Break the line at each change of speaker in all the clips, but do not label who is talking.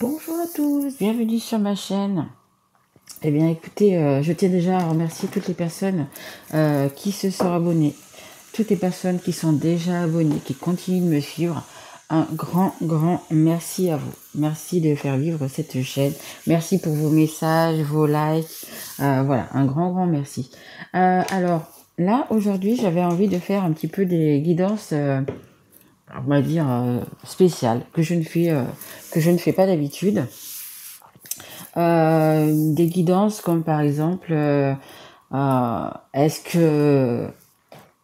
Bonjour à tous, bienvenue sur ma chaîne. Eh bien écoutez, je tiens déjà à remercier toutes les personnes qui se sont abonnées, toutes les personnes qui sont déjà abonnées, qui continuent de me suivre. Un grand merci à vous. Merci de faire vivre cette chaîne. Merci pour vos messages, vos likes. Voilà, un grand merci. Alors là, aujourd'hui, j'avais envie de faire un petit peu des guidances on va dire spécial que je ne fais pas d'habitude. Des guidances comme par exemple est-ce que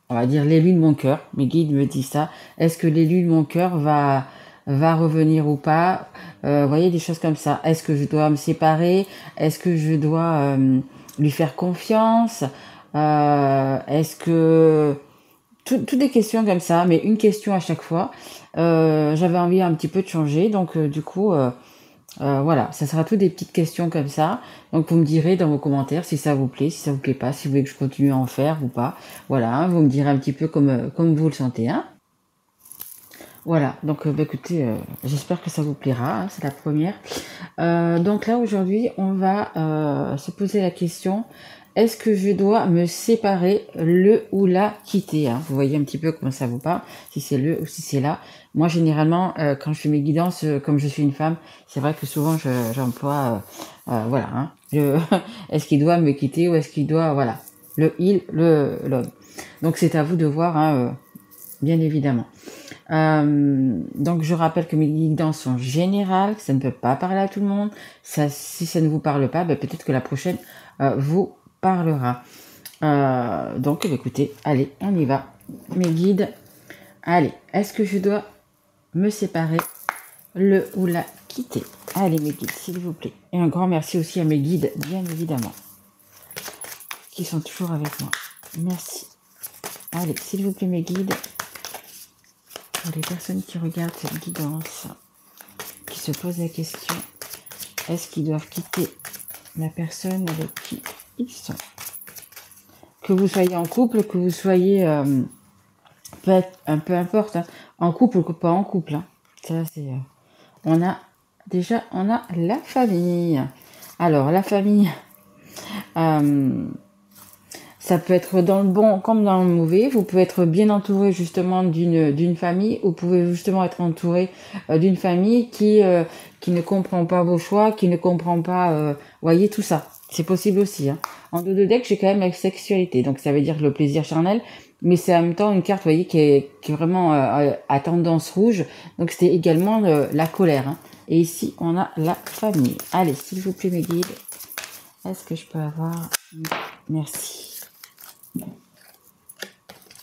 on va dire l'élu de mon cœur, mes guides me disent ça, est-ce que l'élu de mon cœur va revenir ou pas, vous voyez, des choses comme ça. Est-ce que je dois me séparer, est-ce que je dois lui faire confiance, est-ce que toutes des questions comme ça, mais une question à chaque fois. J'avais envie un petit peu de changer, donc du coup, voilà, ça sera tout des petites questions comme ça. Donc vous me direz dans vos commentaires si ça vous plaît, si ça vous plaît pas, si vous voulez que je continue à en faire ou pas. Voilà, hein, vous me direz un petit peu comme vous le sentez. Hein. Voilà, donc bah, écoutez, j'espère que ça vous plaira, hein, c'est la première. Donc là aujourd'hui, on va se poser la question, est-ce que je dois me séparer, le ou la quitter, hein? Vous voyez un petit peu comment ça vous parle, si c'est le ou si c'est la. Moi généralement, quand je fais mes guidances, comme je suis une femme, c'est vrai que souvent j'emploie, voilà, hein, est-ce qu'il doit me quitter ou est-ce qu'il doit, voilà, l'homme. Donc c'est à vous de voir, hein, bien évidemment. Donc je rappelle que mes guidances sont générales, que ça ne peut pas parler à tout le monde. Ça, si ça ne vous parle pas, ben, peut-être que la prochaine vous parlera. Donc écoutez, allez, on y va. Mes guides, allez, est-ce que je dois me séparer, le ou la quitter? Allez mes guides, s'il vous plaît. Et un grand merci aussi à mes guides, bien évidemment, qui sont toujours avec moi. Merci. Allez, s'il vous plaît mes guides, pour les personnes qui regardent cette guidance, qui se posent la question, est-ce qu'ils doivent quitter la personne avec qui ils sont? Que vous soyez en couple, que vous soyez, peu importe, hein, en couple ou pas en couple. Hein. Ça, c'est, on a la famille. Alors, la famille, ça peut être dans le bon comme dans le mauvais. Vous pouvez être bien entouré justement d'une famille, ou vous pouvez justement être entouré d'une famille qui ne comprend pas vos choix, qui ne comprend pas, voyez, tout ça. C'est possible aussi. Hein. En dos de deck, j'ai quand même la sexualité, donc ça veut dire le plaisir charnel, mais c'est en même temps une carte, vous voyez, qui est vraiment à tendance rouge. Donc c'était également la colère. Hein. Et ici, on a la famille. Allez, s'il vous plaît, mes guides, est-ce que je peux avoir... Merci.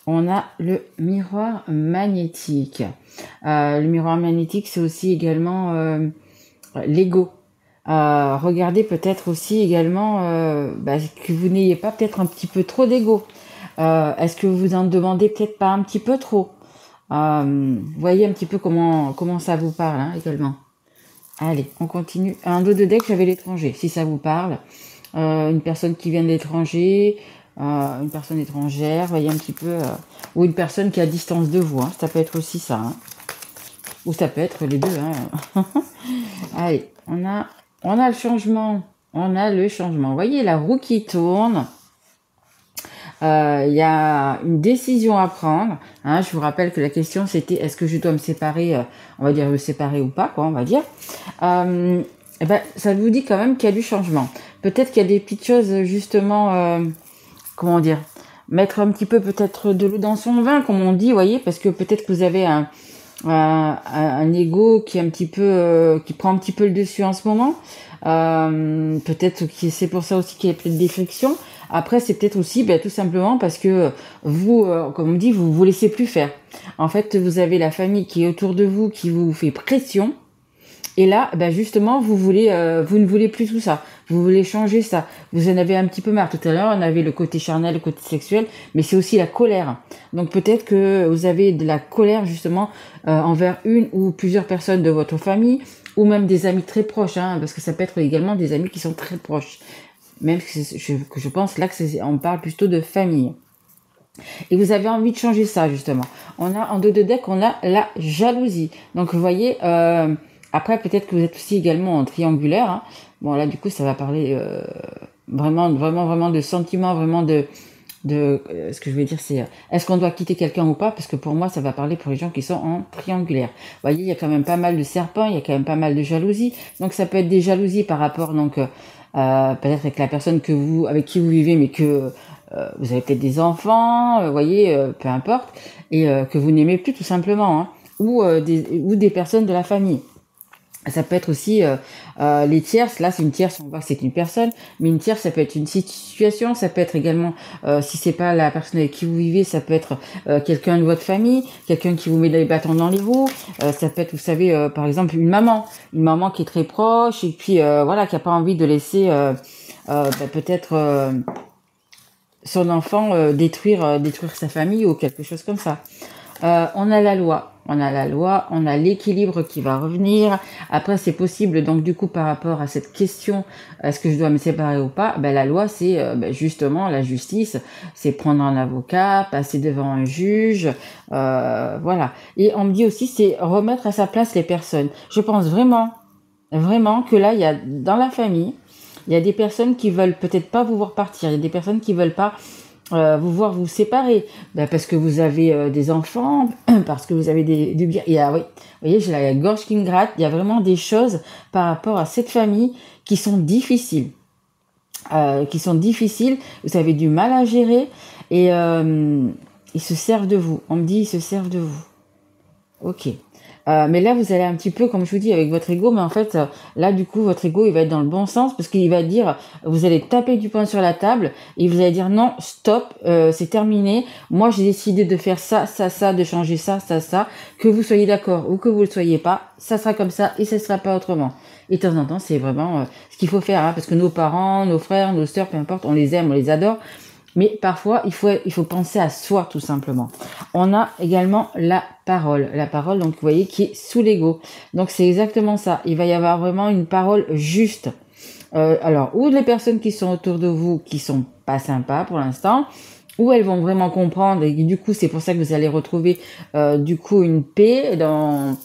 On a le miroir magnétique. Le miroir magnétique, c'est aussi également l'ego. Regardez peut-être aussi également que vous n'ayez pas peut-être un petit peu trop d'ego. Est-ce que vous en demandez peut-être pas un petit peu trop? Voyez un petit peu comment ça vous parle, hein, également. Allez, on continue. Un dos de deck, j'avais l'étranger, si ça vous parle. Une personne qui vient de l'étranger, une personne étrangère, voyez un petit peu, ou une personne qui est à distance de vous, hein, ça peut être aussi ça, hein. Ou ça peut être les deux. Hein. Allez, on a le changement, vous voyez la roue qui tourne, il y a une décision à prendre, hein. Je vous rappelle que la question c'était est-ce que je dois me séparer, on va dire me séparer ou pas, quoi, on va dire. Et ben, ça vous dit quand même qu'il y a du changement. Peut-être qu'il y a des petites choses justement, comment dire, mettre un petit peu peut-être de l'eau dans son vin, comme on dit, vous voyez, parce que peut-être que vous avez un ego qui est un petit peu, qui prend un petit peu le dessus en ce moment. Peut-être que c'est pour ça aussi qu'il y a peut-être des frictions. Après, c'est peut-être aussi tout simplement parce que vous, comme on dit, vous laissez plus faire. En fait, vous avez la famille qui est autour de vous, qui vous fait pression. Et là, justement, vous ne voulez plus tout ça. Vous voulez changer ça. Vous en avez un petit peu marre. Tout à l'heure, on avait le côté charnel, le côté sexuel, mais c'est aussi la colère. Donc peut-être que vous avez de la colère justement envers une ou plusieurs personnes de votre famille, ou même des amis très proches, hein, parce que ça peut être également des amis qui sont très proches. Même que je pense là on parle plutôt de famille. Et vous avez envie de changer ça justement. On a en dos de deck, on a la jalousie. Donc vous voyez. Après, peut-être que vous êtes aussi également en triangulaire. Hein. Bon, là, du coup, ça va parler vraiment de sentiments, vraiment ce que je veux dire, c'est est-ce qu'on doit quitter quelqu'un ou pas? Parce que pour moi, ça va parler pour les gens qui sont en triangulaire. Vous voyez, il y a quand même pas mal de serpents, il y a quand même pas mal de jalousie. Donc, ça peut être des jalousies par rapport, donc, peut-être avec la personne avec qui vous vivez, mais que vous avez peut-être des enfants, vous voyez, peu importe, et que vous n'aimez plus tout simplement, hein, ou des personnes de la famille. Ça peut être aussi les tierces. Là, c'est une tierce, on voit que c'est une personne, mais une tierce, ça peut être une situation, ça peut être également, si c'est pas la personne avec qui vous vivez, ça peut être quelqu'un de votre famille, quelqu'un qui vous met des bâtons dans les roues. Ça peut être, vous savez, par exemple, une maman qui est très proche et puis voilà, qui a pas envie de laisser peut-être son enfant détruire sa famille ou quelque chose comme ça. On a la loi, on a l'équilibre qui va revenir. Après, c'est possible, donc du coup, par rapport à cette question, est-ce que je dois me séparer ou pas? Ben, la loi, c'est justement la justice, c'est prendre un avocat, passer devant un juge, voilà. Et on me dit aussi, c'est remettre à sa place les personnes. Je pense vraiment que là, il y a dans la famille, il y a des personnes qui veulent peut-être pas vous voir partir, il y a des personnes qui veulent pas vous voir vous séparer, parce que vous avez des enfants, parce que vous avez il y a, oui, vous voyez, j'ai la gorge qui me gratte. Il y a vraiment des choses par rapport à cette famille qui sont difficiles, Vous avez du mal à gérer et ils se servent de vous. On me dit ils se servent de vous. Ok. Mais là, vous allez un petit peu, comme je vous dis, avec votre ego, mais en fait, là, du coup, votre ego, il va être dans le bon sens parce qu'il va dire, vous allez taper du poing sur la table et vous allez dire non, stop, c'est terminé. Moi, j'ai décidé de faire ça, de changer ça, ça. Que vous soyez d'accord ou que vous le soyez pas, ça sera comme ça et ça sera pas autrement. Et de temps en temps, c'est vraiment ce qu'il faut faire, hein, parce que nos parents, nos frères, nos sœurs, peu importe, on les aime, on les adore. Mais parfois, il faut penser à soi, tout simplement. On a également la parole, donc vous voyez, qui est sous l'ego. Donc c'est exactement ça. Il va y avoir vraiment une parole juste. Alors, ou les personnes qui sont autour de vous qui sont pas sympas pour l'instant, ou elles vont vraiment comprendre. Et du coup, c'est pour ça que vous allez retrouver du coup une paix dans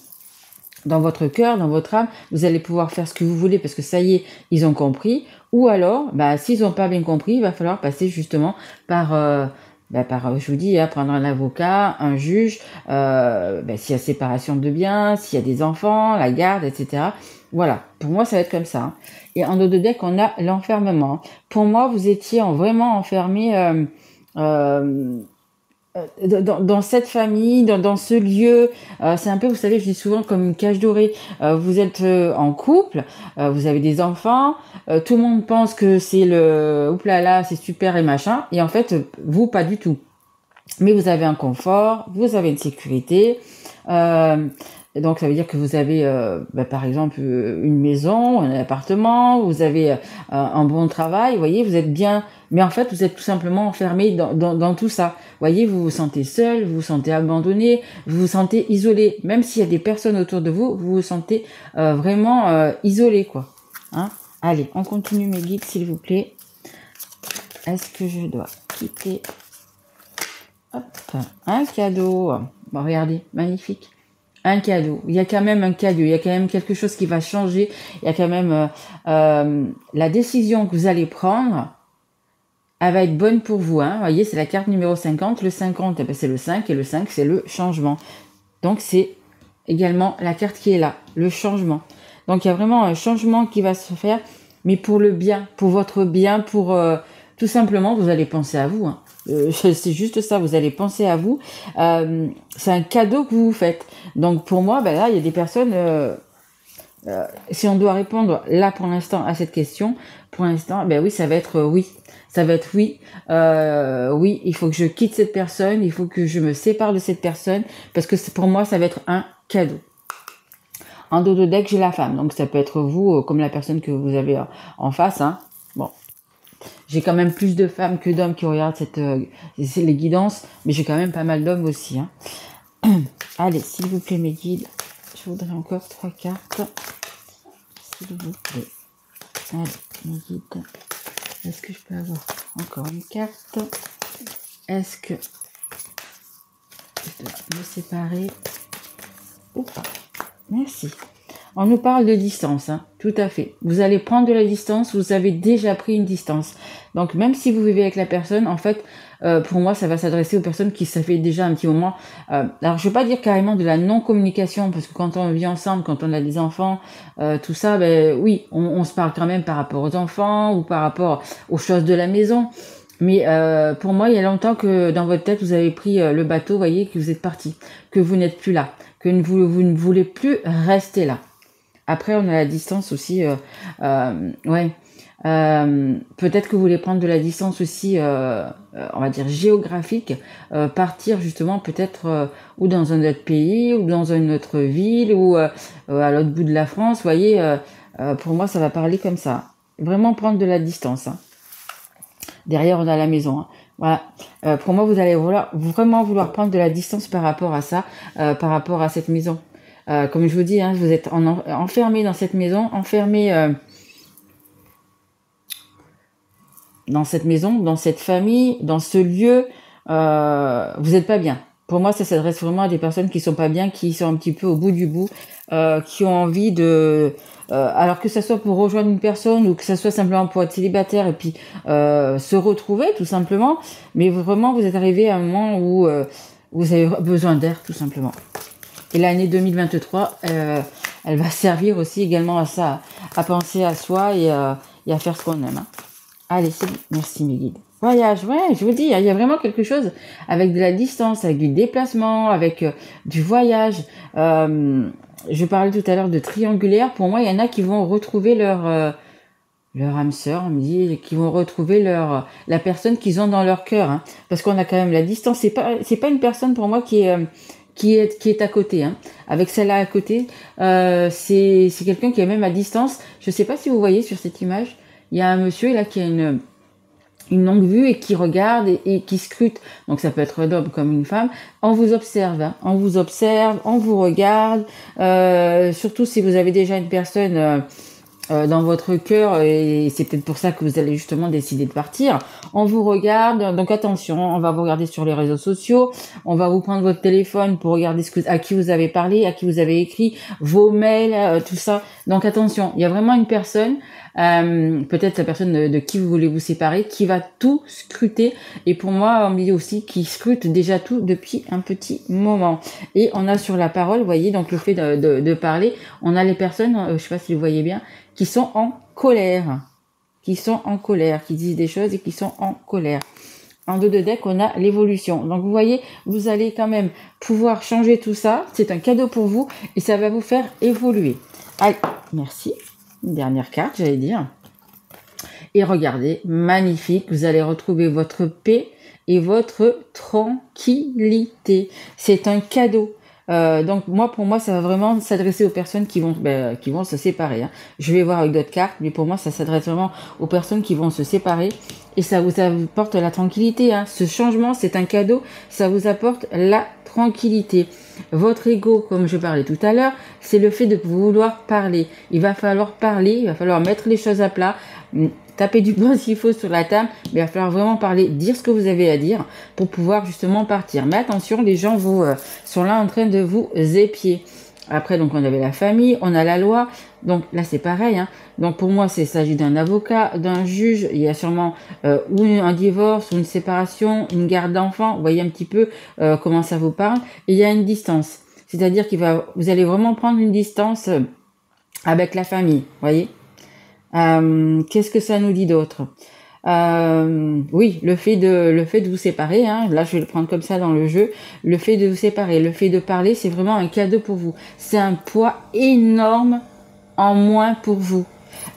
votre cœur, dans votre âme. Vous allez pouvoir faire ce que vous voulez parce que ça y est, ils ont compris. Ou alors, s'ils n'ont pas bien compris, il va falloir passer justement par, je vous dis, prendre un avocat, un juge, s'il y a séparation de biens, s'il y a des enfants, la garde, etc. Voilà, pour moi, ça va être comme ça. Hein. Et en dos de deck, on a l'enfermement. Pour moi, vous étiez vraiment enfermé dans cette famille, dans ce lieu. C'est un peu, vous savez, je dis souvent comme une cage dorée. Vous êtes en couple, vous avez des enfants, tout le monde pense que c'est oups là, c'est super et machin, et en fait, vous, pas du tout. Mais vous avez un confort, vous avez une sécurité, donc ça veut dire que vous avez, par exemple, une maison, un appartement, vous avez un bon travail, vous voyez, vous êtes bien, mais en fait, vous êtes tout simplement enfermé dans tout ça. Vous voyez, vous vous sentez seul, vous vous sentez abandonné, vous vous sentez isolé. Même s'il y a des personnes autour de vous, vous vous sentez vraiment isolé, quoi. Hein? Allez, on continue mes guides, s'il vous plaît. Est-ce que je dois quitter? Hop, un cadeau. Bon, regardez, magnifique. Un cadeau. Il y a quand même un cadeau. Il y a quand même quelque chose qui va changer. Il y a quand même la décision que vous allez prendre. Elle va être bonne pour vous. Hein. Vous voyez, c'est la carte numéro 50. Le 50, c'est le 5. Et le 5, c'est le changement. Donc, c'est également la carte qui est là. Le changement. Donc, il y a vraiment un changement qui va se faire. Mais pour le bien. Pour votre bien. Pour tout simplement, vous allez penser à vous. Hein. C'est juste ça, vous allez penser à vous. C'est un cadeau que vous vous faites. Donc pour moi, là, il y a des personnes... si on doit répondre là pour l'instant à cette question, pour l'instant, oui, ça va être oui. Ça va être oui. Oui, il faut que je quitte cette personne, il faut que je me sépare de cette personne, parce que pour moi, ça va être un cadeau. En dos de deck, j'ai la femme. Donc ça peut être vous, comme la personne que vous avez en face. Hein. Bon. J'ai quand même plus de femmes que d'hommes qui regardent les guidances, mais j'ai quand même pas mal d'hommes aussi. Hein. Allez, s'il vous plaît, mes guides, je voudrais encore 3 cartes. S'il vous plaît. Allez, mes guides, est-ce que je peux avoir encore une carte? Est-ce que je dois me séparer ou pas? Merci. On nous parle de distance, hein, tout à fait. Vous allez prendre de la distance, vous avez déjà pris une distance. Donc même si vous vivez avec la personne, en fait, pour moi, ça va s'adresser aux personnes qui ça fait déjà un petit moment. Alors je ne veux pas dire carrément de la non-communication, parce que quand on vit ensemble, quand on a des enfants, tout ça, ben oui, on se parle quand même par rapport aux enfants ou par rapport aux choses de la maison. Mais pour moi, il y a longtemps que dans votre tête, vous avez pris le bateau, voyez, que vous êtes parti, que vous n'êtes plus là, que vous ne voulez plus rester là. Après, on a la distance aussi, ouais. Peut-être que vous voulez prendre de la distance aussi, on va dire géographique, partir justement peut-être ou dans un autre pays, ou dans une autre ville, ou à l'autre bout de la France, vous voyez, pour moi, ça va parler comme ça. Vraiment prendre de la distance, hein. Derrière, on a la maison, hein. Voilà. Pour moi, vous allez vraiment vouloir prendre de la distance par rapport à ça, par rapport à cette maison. Comme je vous dis, hein, vous êtes enfermé dans cette maison, enfermé dans cette maison, dans cette famille, dans ce lieu. Vous n'êtes pas bien. Pour moi, ça s'adresse vraiment à des personnes qui sont pas bien, qui sont un petit peu au bout du bout, qui ont envie de... alors que ça soit pour rejoindre une personne ou que ça soit simplement pour être célibataire et puis se retrouver tout simplement. Mais vraiment, vous êtes arrivé à un moment où vous avez besoin d'air tout simplement. Et l'année 2023, elle va servir aussi également à ça, à penser à soi et à faire ce qu'on aime, hein. Allez, c'est bon. Merci mes guides. Voyage, ouais, je vous dis, il y a vraiment quelque chose avec de la distance, avec du déplacement, avec du voyage. Je parlais tout à l'heure de triangulaire. Pour moi, il y en a qui vont retrouver leur âme sœur, on me dit, qui vont retrouver la personne qu'ils ont dans leur cœur, hein. Parce qu'on a quand même la distance. C'est pas une personne pour moi qui est à côté, hein. Avec celle-là à côté, c'est quelqu'un qui est même à distance. Je sais pas si vous voyez sur cette image, il y a un monsieur là qui a une longue vue et qui regarde et qui scrute. Donc ça peut être un homme comme une femme. On vous observe, hein. On vous observe, on vous regarde. Surtout si vous avez déjà une personne dans votre cœur, et c'est peut-être pour ça que vous allez justement décider de partir. On vous regarde, donc attention, on va vous regarder sur les réseaux sociaux, on va vous prendre votre téléphone pour regarder à qui vous avez parlé, à qui vous avez écrit, vos mails, tout ça. Donc attention, il y a vraiment une personne, peut-être la personne de qui vous voulez vous séparer, qui va tout scruter. Et pour moi, on me dit aussi qui scrute déjà tout depuis un petit moment. Et on a sur la parole, vous voyez, donc le fait de parler, on a les personnes, je sais pas si vous voyez bien, qui sont en colère, qui disent des choses et qui sont en colère. En dos de deck, on a l'évolution. Donc vous voyez, vous allez quand même pouvoir changer tout ça. C'est un cadeau pour vous et ça va vous faire évoluer. Allez, merci. Une dernière carte, j'allais dire. Et regardez, magnifique, vous allez retrouver votre paix et votre tranquillité. C'est un cadeau. Donc pour moi, ça va vraiment s'adresser aux personnes qui vont se séparer, hein. Je vais voir avec d'autres cartes, mais pour moi, ça s'adresse vraiment aux personnes qui vont se séparer et ça vous apporte la tranquillité, hein. Ce changement, c'est un cadeau, ça vous apporte la tranquillité. Votre ego, comme je parlais tout à l'heure, c'est le fait de vouloir parler. Il va falloir parler, il va falloir mettre les choses à plat, taper du poing s'il faut sur la table, mais il va falloir vraiment parler, dire ce que vous avez à dire pour pouvoir justement partir. Mais attention, les gens sont là en train de vous épier. Après, donc, on avait la famille, on a la loi. Donc là, c'est pareil, hein. Donc pour moi, il s'agit d'un avocat, d'un juge. Il y a sûrement ou un divorce, ou une séparation, une garde d'enfants. Vous voyez un petit peu comment ça vous parle. Et il y a une distance. C'est-à-dire vous allez vraiment prendre une distance avec la famille, vous voyez. Qu'est-ce que ça nous dit d'autre? Oui, le fait de vous séparer, hein, là je vais le prendre comme ça dans le jeu, le fait de vous séparer, le fait de parler, c'est vraiment un cadeau pour vous. C'est un poids énorme en moins pour vous.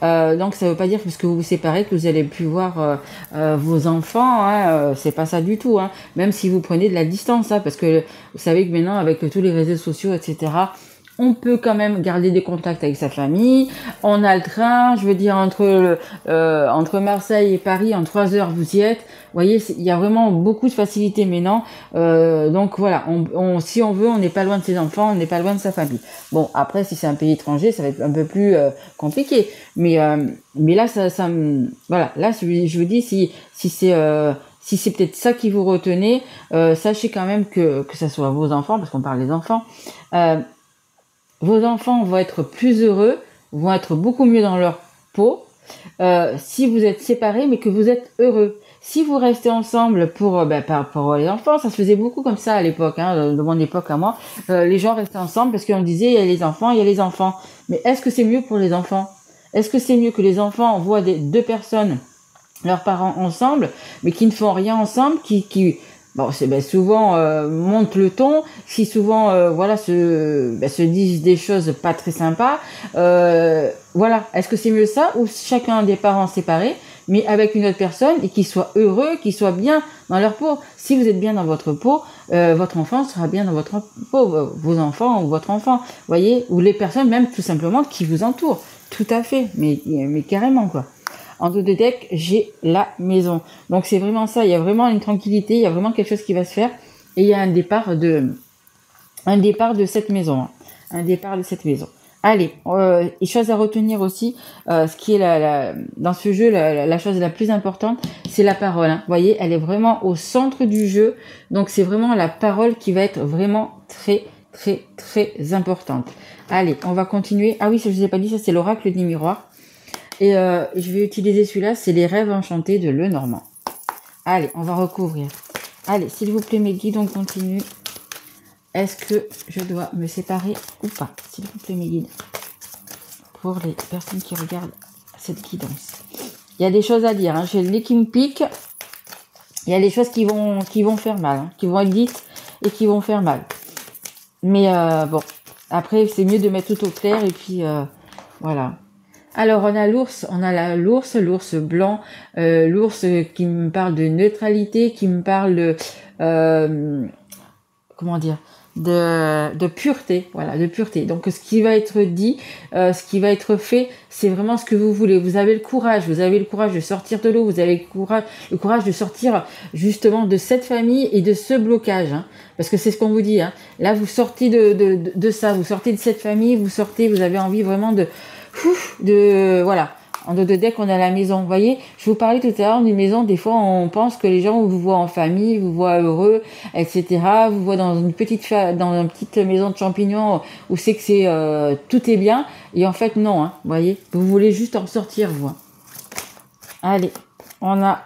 Donc ça veut pas dire que vous vous séparez que vous allez plus voir vos enfants, hein, c'est pas ça du tout, hein. Même si vous prenez de la distance, hein, parce que vous savez que maintenant avec tous les réseaux sociaux, etc., on peut quand même garder des contacts avec sa famille. On a le train, je veux dire, entre Marseille et Paris, en 3 heures, vous y êtes. Vous voyez, il y a vraiment beaucoup de facilité maintenant. Donc voilà, si on veut, on n'est pas loin de ses enfants, on n'est pas loin de sa famille. Bon, après, si c'est un pays étranger, ça va être un peu plus compliqué. Mais là, voilà, là, je vous dis, si c'est peut-être ça qui vous retenez, sachez quand même que ça soit vos enfants, parce qu'on parle des enfants, vos enfants vont être plus heureux, vont être beaucoup mieux dans leur peau, si vous êtes séparés, mais que vous êtes heureux. Si vous restez ensemble pour les enfants, ça se faisait beaucoup comme ça à l'époque, hein, de mon époque à moi. Les gens restaient ensemble parce qu'on disait il y a les enfants, il y a les enfants. Mais est-ce que c'est mieux pour les enfants? Est-ce que c'est mieux que les enfants voient deux personnes, leurs parents ensemble, mais qui ne font rien ensemble, souvent montent le ton, qui souvent se disent des choses pas très sympas. Voilà, est-ce que c'est mieux ça ou chacun des parents séparés, mais avec une autre personne et qui soit heureux, qui soit bien dans leur peau? Si vous êtes bien dans votre peau, votre enfant sera bien dans votre peau, vos enfants ou votre enfant, voyez, ou les personnes même tout simplement qui vous entourent. Tout à fait, mais carrément quoi. En dos de deck, j'ai la maison. Donc c'est vraiment ça, il y a vraiment une tranquillité, il y a vraiment quelque chose qui va se faire. Et il y a un départ de cette maison. Hein. Un départ de cette maison. Allez, une chose à retenir aussi, ce qui est dans ce jeu, la chose la plus importante, c'est la parole. Hein. Vous voyez, elle est vraiment au centre du jeu. Donc c'est vraiment la parole qui va être vraiment très, très, très importante. Allez, on va continuer. Ah oui, ça je vous ai pas dit, ça c'est l'oracle du miroir. Et je vais utiliser celui-là, c'est les rêves enchantés de Lenormand. Allez, on va recouvrir. Allez, s'il vous plaît, mes guides, on continue. Est-ce que je dois me séparer ou pas? S'il vous plaît, mes guides. Pour les personnes qui regardent cette guidance. Il y a des choses à dire. Hein. J'ai le nez qui me pique. Il y a des choses qui vont faire mal. Hein, qui vont être dites et qui vont faire mal. Mais bon, après, c'est mieux de mettre tout au clair. Et puis, voilà. Alors on a l'ours blanc, l'ours qui me parle de neutralité, qui me parle de de pureté, voilà, de pureté. Donc ce qui va être dit, ce qui va être fait, c'est vraiment ce que vous voulez. Vous avez le courage de sortir de l'eau, vous avez le courage de sortir justement de cette famille et de ce blocage, hein, parce que c'est ce qu'on vous dit. Hein. Là vous sortez de ça, vous sortez de cette famille, vous avez envie vraiment voilà. En dos de deck, on a la maison. Vous voyez, je vous parlais tout à l'heure d'une maison. Des fois, on pense que les gens vous voient en famille, vous voient heureux, etc. Vous voient dans une petite maison de champignons où c'est que tout est bien. Et en fait, non. Hein, vous voyez, vous voulez juste en sortir, vous. Allez, on a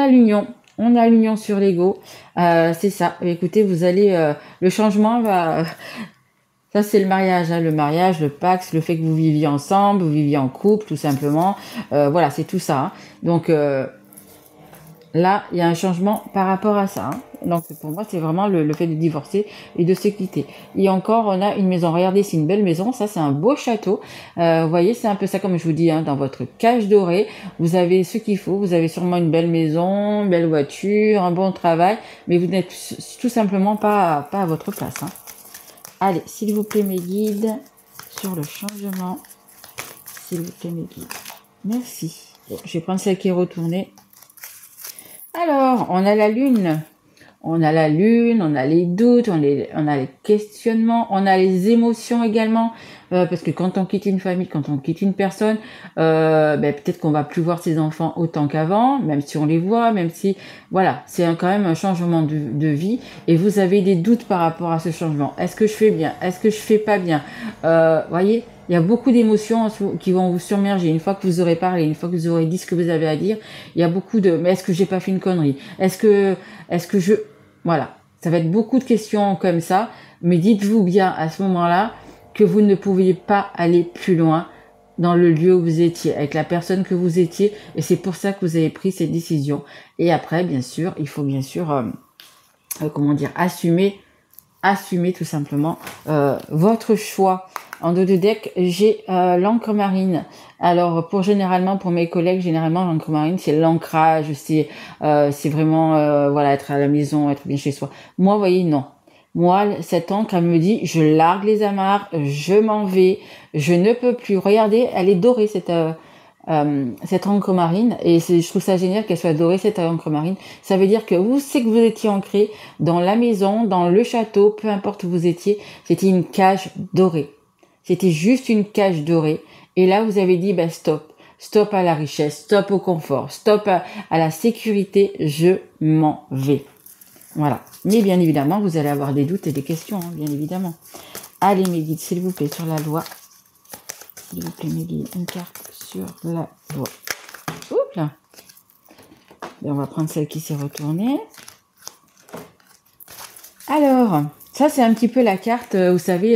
l'union. On a l'union sur l'ego. C'est ça. Écoutez, vous allez... le changement va... Ça, c'est le mariage, hein, le Pax, le fait que vous viviez ensemble, vous viviez en couple, tout simplement. Voilà, c'est tout ça. Hein. Donc, là, il y a un changement par rapport à ça. Hein. Donc, pour moi, c'est vraiment le fait de divorcer et de se quitter. Et encore, on a une maison. Regardez, c'est une belle maison. Ça, c'est un beau château. Vous voyez, c'est un peu ça, comme je vous dis, hein, dans votre cage dorée. Vous avez ce qu'il faut. Vous avez sûrement une belle maison, une belle voiture, un bon travail. Mais vous n'êtes tout simplement pas à votre place. Hein. Allez, s'il vous plaît, mes guides, sur le changement. S'il vous plaît, mes guides. Merci. Bon, je vais prendre celle qui est retournée. Alors, on a la lune. On a la lune, on a les doutes, on a les questionnements, on a les émotions également. Parce que quand on quitte une famille, quand on quitte une personne, peut-être qu'on va plus voir ses enfants autant qu'avant, même si on les voit, même si... Voilà, c'est quand même un changement de vie. Et vous avez des doutes par rapport à ce changement. Est-ce que je fais bien? Est-ce que je fais pas bien? Voyez, il y a beaucoup d'émotions qui vont vous submerger. Une fois que vous aurez parlé, une fois que vous aurez dit ce que vous avez à dire, il y a beaucoup de... Mais est-ce que j'ai pas fait une connerie? Est-ce que je... Voilà, ça va être beaucoup de questions comme ça. Mais dites-vous bien à ce moment-là que vous ne pouviez pas aller plus loin dans le lieu où vous étiez, avec la personne que vous étiez, et c'est pour ça que vous avez pris cette décision. Et après, bien sûr, il faut bien sûr, assumer tout simplement votre choix. En dos de deck, j'ai l'encre marine. Alors, pour mes collègues, généralement, l'encre marine, c'est l'ancrage, c'est vraiment, être à la maison, être bien chez soi. Moi, vous voyez, non. Moi, cette encre, elle me dit, je largue les amarres, je m'en vais, je ne peux plus. Regardez, elle est dorée, cette encre marine, et je trouve ça génial qu'elle soit dorée, cette encre marine. Ça veut dire que vous étiez ancré dans la maison, dans le château, peu importe où vous étiez, c'était une cage dorée. C'était juste une cage dorée. Et là, vous avez dit, stop. Stop à la richesse, stop au confort, stop à la sécurité, je m'en vais. Voilà. Mais bien évidemment, vous allez avoir des doutes et des questions, hein, bien évidemment. Allez, mes guides, s'il vous plaît, sur la loi. S'il vous plaît, mes guides, une carte sur la loi. Oups là. Et on va prendre celle qui s'est retournée. Alors, ça c'est un petit peu la carte, vous savez,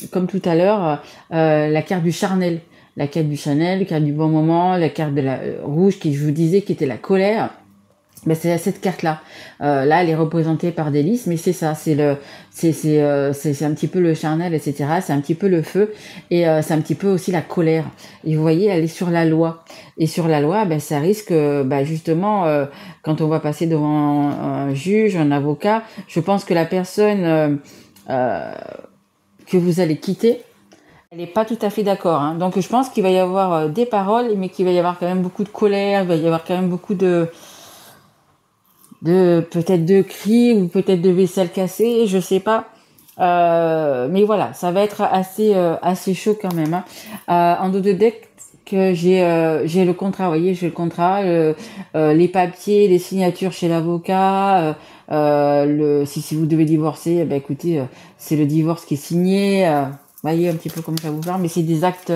comme tout à l'heure, la carte du charnel. La carte du Chanel, la carte du bon moment, la carte de la rouge qui je vous disais qui était la colère. Ben, c'est cette carte-là. Là, elle est représentée par des lys, mais c'est ça, c'est un petit peu le charnel, etc. C'est un petit peu le feu et c'est un petit peu aussi la colère. Et vous voyez, elle est sur la loi. Et sur la loi, ben ça risque, justement, quand on va passer devant un juge, un avocat, je pense que la personne que vous allez quitter, elle n'est pas tout à fait d'accord. Hein. Donc je pense qu'il va y avoir des paroles, mais qu'il va y avoir quand même beaucoup de colère, il va y avoir quand même beaucoup de peut-être de cris ou peut-être de vaisselle cassée, je sais pas. Mais voilà, ça va être assez chaud quand même. Hein. En dos de deck, que j'ai le contrat, vous voyez, j'ai le contrat, les papiers, les signatures chez l'avocat, si vous devez divorcer, ben écoutez, c'est le divorce qui est signé. Voyez un petit peu comment ça vous parle, mais c'est des actes,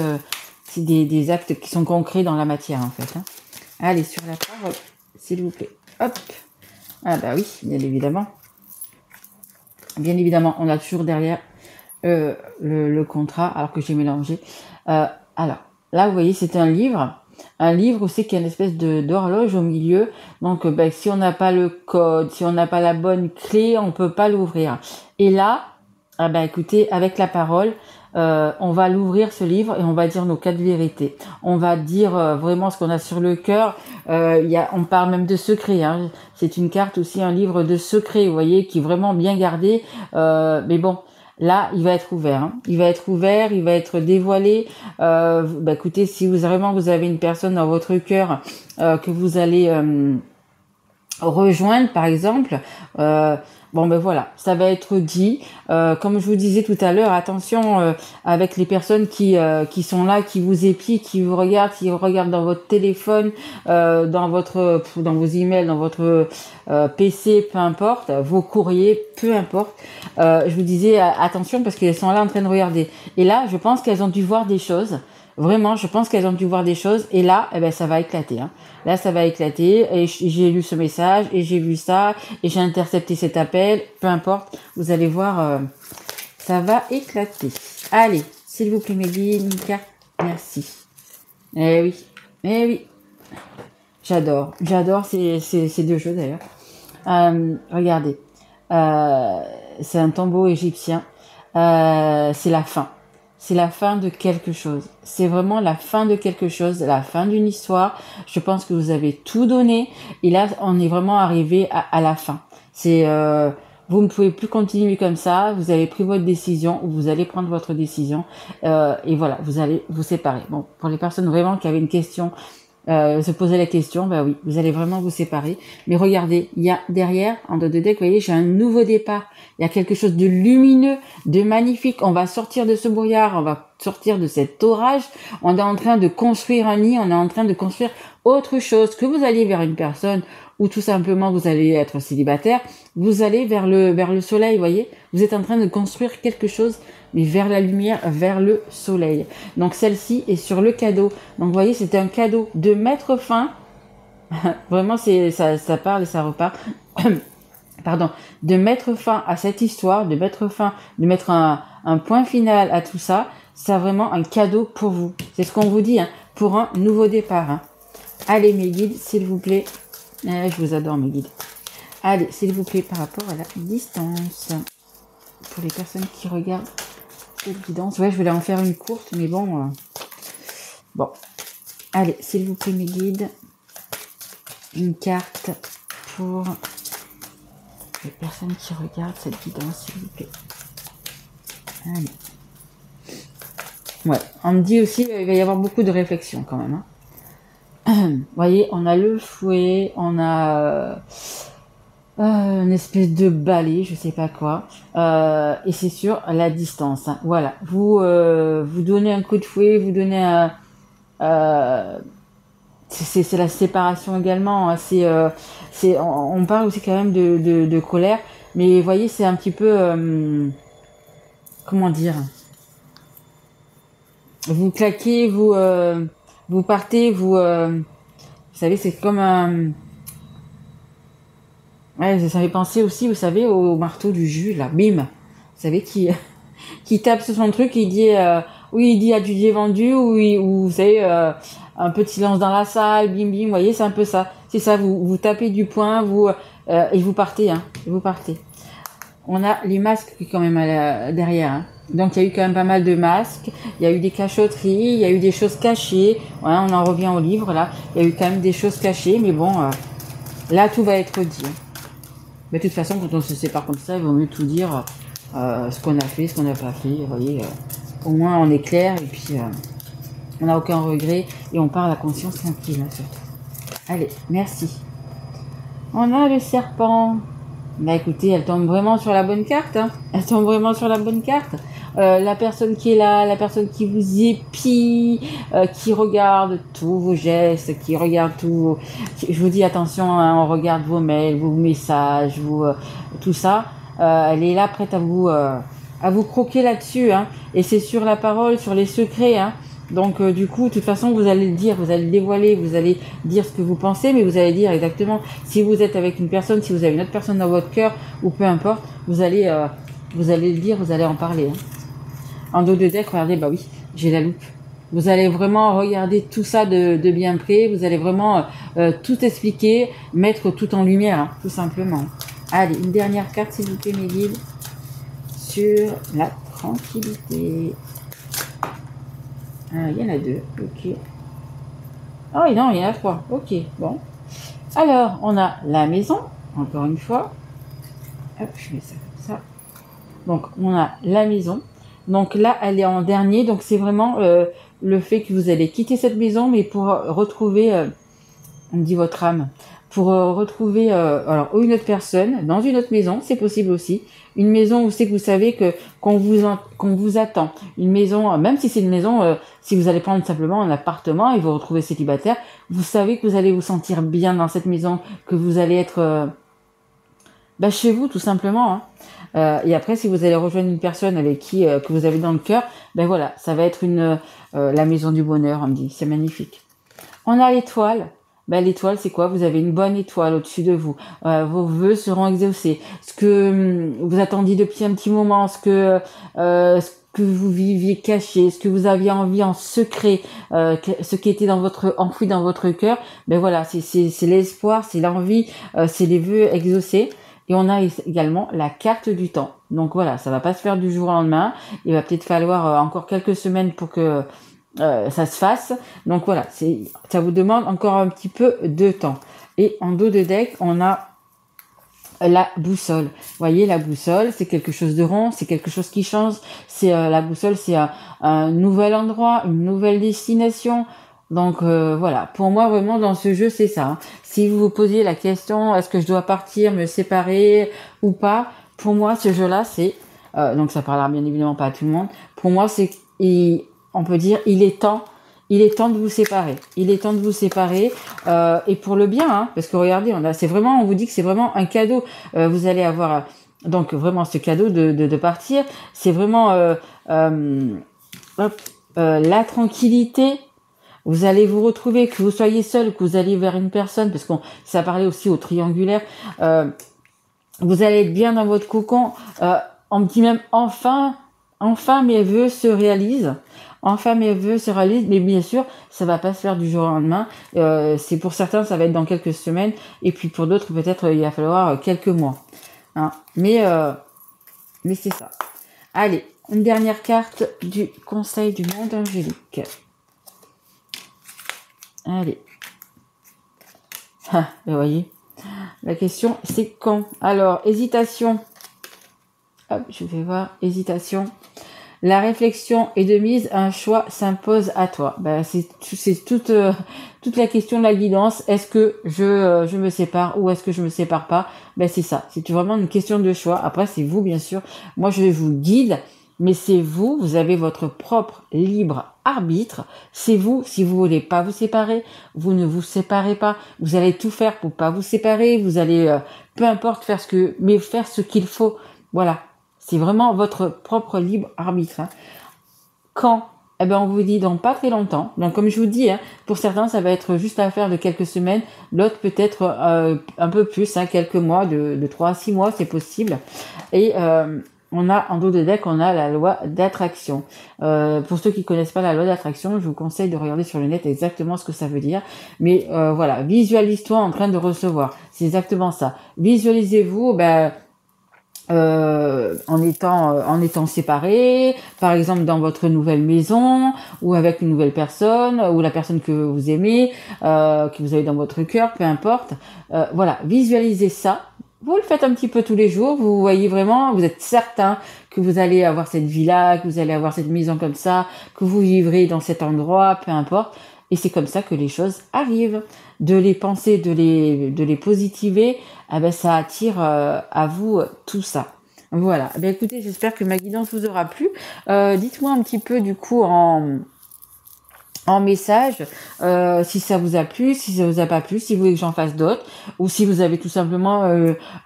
c'est des actes qui sont concrets dans la matière en fait. Hein. Allez, sur la parole, s'il vous plaît. Hop. Ah bah oui, bien évidemment. Bien évidemment, on a toujours derrière le contrat, alors que j'ai mélangé. Alors, là, vous voyez, c'est un livre. Un livre où c'est qu'il y a une espèce d'horloge au milieu. Donc, si on n'a pas le code, si on n'a pas la bonne clé, on peut pas l'ouvrir. Et là, écoutez, avec la parole, on va l'ouvrir ce livre et on va dire nos 4 vérités. On va dire vraiment ce qu'on a sur le cœur. On parle même de secrets. Hein. C'est une carte aussi, un livre de secrets, vous voyez, qui est vraiment bien gardé. Mais bon, là, il va être ouvert. Hein. Il va être ouvert, il va être dévoilé. Écoutez, si vous avez une personne dans votre cœur que vous allez rejoindre, par exemple. Voilà, ça va être dit. Comme je vous disais tout à l'heure, attention avec les personnes qui sont là, qui vous épient, qui vous regardent dans votre téléphone, dans vos emails, dans votre PC, peu importe, vos courriers, peu importe. Je vous disais attention parce qu'elles sont là en train de regarder. Et là, je pense qu'elles ont dû voir des choses. Vraiment, je pense qu'elles ont dû voir des choses et là, ça va éclater. Hein. Là, ça va éclater et j'ai lu ce message et j'ai vu ça et j'ai intercepté cet appel. Peu importe, vous allez voir, ça va éclater. Allez, s'il vous plaît, mes guides, Mika, merci. Eh oui, j'adore ces deux jeux d'ailleurs. Regardez, c'est un tombeau égyptien. C'est la fin. C'est la fin de quelque chose. C'est vraiment la fin de quelque chose, la fin d'une histoire. Je pense que vous avez tout donné. Et là, on est vraiment arrivé à la fin. Vous ne pouvez plus continuer comme ça. Vous avez pris votre décision ou vous allez prendre votre décision. Et voilà, vous allez vous séparer. Bon, pour les personnes vraiment qui avaient une question, se poser la question, oui, vous allez vraiment vous séparer. Mais regardez, il y a derrière, en dos de deck, vous voyez, j'ai un nouveau départ. Il y a quelque chose de lumineux, de magnifique. On va sortir de ce brouillard, on va sortir de cet orage. On est en train de construire un nid, on est en train de construire autre chose. Que vous alliez vers une personne ou tout simplement vous allez être célibataire, vous allez vers le soleil, vous voyez. Vous êtes en train de construire quelque chose, mais vers la lumière, vers le soleil. Donc celle-ci est sur le cadeau. Donc vous voyez, c'est un cadeau de mettre fin. Vraiment, ça parle et ça repart. Pardon, de mettre fin à cette histoire, de mettre un point final à tout ça. C'est vraiment un cadeau pour vous. C'est ce qu'on vous dit, hein, pour un nouveau départ. Hein. Allez, mes guides, s'il vous plaît. Je vous adore, mes guides. Allez, s'il vous plaît, par rapport à la distance. Pour les personnes qui regardent cette guidance. Ouais, je voulais en faire une courte, mais bon. Bon. Allez, s'il vous plaît, mes guides. Une carte pour les personnes qui regardent cette guidance, s'il vous plaît. Allez. Ouais, on me dit aussi qu'il va y avoir beaucoup de réflexion quand même. Hein. Vous voyez, on a le fouet, on a une espèce de balai, je sais pas quoi. Et c'est sur la distance. Hein. Voilà, vous donnez un coup de fouet, vous donnez c'est la séparation également. Hein. On parle aussi quand même de colère, mais vous voyez, c'est un petit peu comment dire, vous claquez, vous partez, vous savez, c'est comme un, ouais, ça fait penser aussi, vous savez, au marteau du jus, là, bim, vous savez, qui tape sur son truc, il dit, oui, il dit adjugé vendu, ou vous savez, un peu de silence dans la salle, bim, bim, vous voyez, c'est un peu ça. C'est ça, vous tapez du poing, et vous partez, hein, et vous partez. On a les masques quand même derrière, hein. Donc il y a eu quand même pas mal de masques, il y a eu des cachotteries, il y a eu des choses cachées, ouais, on en revient au livre, là, il y a eu quand même des choses cachées, mais bon, là tout va être dit. Mais de toute façon, quand on se sépare comme ça, il vaut mieux tout dire, ce qu'on a fait, ce qu'on n'a pas fait, vous voyez, au moins on est clair, et puis on n'a aucun regret, et on part à la conscience tranquille, hein, surtout. Allez, merci. On a le serpent. Bah écoutez, elle tombe vraiment sur la bonne carte, hein. Elle tombe vraiment sur la bonne carte. La personne qui est là, la personne qui vous épie, qui regarde tous vos gestes, qui regarde tout. Je vous dis attention, hein, on regarde vos mails, vos messages, tout ça. Elle est là prête à vous croquer là-dessus, hein. Et c'est sur la parole, sur les secrets, hein. Donc du coup, de toute façon, vous allez le dire, vous allez le dévoiler, vous allez dire ce que vous pensez, mais vous allez dire exactement si vous êtes avec une personne, si vous avez une autre personne dans votre cœur, ou peu importe, vous allez le dire, vous allez en parler, hein. En dos de deck, regardez, bah oui, j'ai la loupe. Vous allez vraiment regarder tout ça de bien près, vous allez vraiment tout expliquer, mettre tout en lumière, hein, tout simplement. Allez, une dernière carte, s'il vous plaît, mes guides, sur la tranquillité. Ah, il y en a deux, ok. Ah oui, non, il y en a trois, ok, bon. Alors, on a la maison, encore une fois. Hop, je mets ça comme ça. Donc, on a la maison. Donc là, elle est en dernier, donc c'est vraiment le fait que vous allez quitter cette maison, mais pour retrouver, on me dit votre âme, pour retrouver alors une autre personne dans une autre maison, c'est possible aussi. Une maison où c'est que vous savez que qu'on vous attend. Une maison, même si c'est une maison, si vous allez prendre simplement un appartement et vous retrouvez célibataire, vous savez que vous allez vous sentir bien dans cette maison, que vous allez être chez vous tout simplement, hein. Et après, si vous allez rejoindre une personne avec qui que vous avez dans le cœur, ben voilà, ça va être la maison du bonheur, on me dit, c'est magnifique. On a l'étoile. Ben, l'étoile, c'est quoi? Vous avez une bonne étoile au-dessus de vous. Vos vœux seront exaucés. Ce que vous attendiez depuis un petit moment, ce que vous viviez caché, ce que vous aviez envie en secret, ce qui était enfoui dans votre cœur, ben voilà, c'est l'espoir, c'est l'envie, c'est les vœux exaucés. Et on a également la carte du temps. Donc voilà, ça va pas se faire du jour au lendemain. Il va peut-être falloir encore quelques semaines pour que ça se fasse. Donc voilà, ça vous demande encore un petit peu de temps. Et en dos de deck, on a la boussole. Vous voyez, la boussole, c'est quelque chose de rond, c'est quelque chose qui change. La boussole, c'est un nouvel endroit, une nouvelle destination. Donc voilà, pour moi vraiment dans ce jeu c'est ça, hein. Si vous vous posiez la question est-ce que je dois partir, me séparer ou pas, pour moi ce jeu-là c'est donc ça parlera bien évidemment pas à tout le monde. Pour moi on peut dire il est temps de vous séparer. Il est temps de vous séparer et pour le bien, hein, parce que regardez on vous dit que c'est vraiment un cadeau. Vous allez avoir donc vraiment ce cadeau de partir. C'est vraiment la tranquillité. Vous allez vous retrouver, que vous soyez seul, que vous allez vers une personne, parce que ça parlait aussi au triangulaire, vous allez être bien dans votre cocon, on me dit même enfin mes vœux se réalisent, mais bien sûr, ça va pas se faire du jour au lendemain, c'est pour certains, ça va être dans quelques semaines, et puis pour d'autres, peut-être, il va falloir quelques mois, hein. Mais c'est ça. Allez, une dernière carte du Conseil du monde angélique. Allez. Ah, vous voyez. La question, c'est quand? Alors, hésitation. Hop, je vais voir. Hésitation. La réflexion est de mise, un choix s'impose à toi. C'est toute la question de la guidance. Est-ce que je me sépare ou est-ce que je me sépare pas? C'est ça. C'est vraiment une question de choix. Après, c'est vous, bien sûr. Moi, je vous guide. Mais c'est vous avez votre propre libre arbitre. C'est vous, si vous voulez pas vous séparer, vous ne vous séparez pas. Vous allez tout faire pour pas vous séparer. Vous allez, peu importe, faire ce qu'il faut. Voilà. C'est vraiment votre propre libre arbitre. Hein. Quand? Eh ben, on vous dit dans pas très longtemps. Donc, comme je vous dis, hein, pour certains, ça va être juste l'affaire de quelques semaines. D'autres, peut-être un peu plus, hein, quelques mois, de 3 à 6 mois, c'est possible. Et on a en dos de deck, on a la loi d'attraction. Pour ceux qui connaissent pas la loi d'attraction, je vous conseille de regarder sur le net exactement ce que ça veut dire. Mais voilà, visualise-toi en train de recevoir. C'est exactement ça. Visualisez-vous, en étant séparés, par exemple dans votre nouvelle maison, ou avec une nouvelle personne, ou la personne que vous aimez, que vous avez dans votre cœur, peu importe. Voilà, visualisez ça. Vous le faites un petit peu tous les jours, vous voyez vraiment, vous êtes certain que vous allez avoir cette vie-là, que vous allez avoir cette maison comme ça, que vous vivrez dans cet endroit, peu importe. Et c'est comme ça que les choses arrivent. De les penser, de les positiver, eh ben, ça attire à vous tout ça. Voilà. Eh bien, écoutez, j'espère que ma guidance vous aura plu. Dites-moi un petit peu du coup en message si ça vous a plu, si ça vous a pas plu, si vous voulez que j'en fasse d'autres, ou si vous avez tout simplement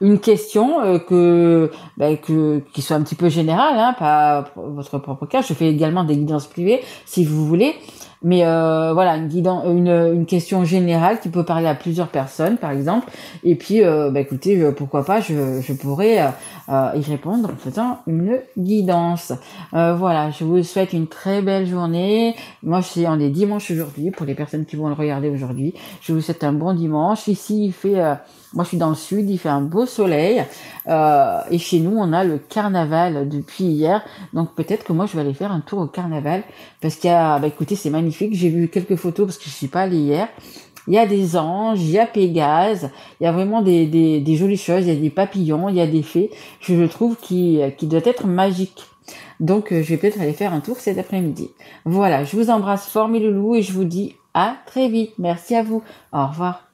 une question qui soit un petit peu générale, hein, pas votre propre cas. Je fais également des guidances privées si vous voulez. Mais voilà, une question générale qui peut parler à plusieurs personnes, par exemple. Et puis, écoutez, pourquoi pas, je pourrais y répondre en faisant une guidance. Voilà, je vous souhaite une très belle journée. Moi, on est dimanche aujourd'hui, pour les personnes qui vont le regarder aujourd'hui. Je vous souhaite un bon dimanche. Ici, il fait... moi, je suis dans le sud, il fait un beau soleil. Et chez nous, on a le carnaval depuis hier. Donc, peut-être que moi, je vais aller faire un tour au carnaval. Parce qu'il y a... écoutez, c'est magnifique. J'ai vu quelques photos parce que je suis pas allée hier. Il y a des anges, il y a Pégase. Il y a vraiment des jolies choses. Il y a des papillons, il y a des fées. Je trouve qui doit être magique. Donc, je vais peut-être aller faire un tour cet après-midi. Voilà, je vous embrasse fort mes loulous et je vous dis à très vite. Merci à vous. Au revoir.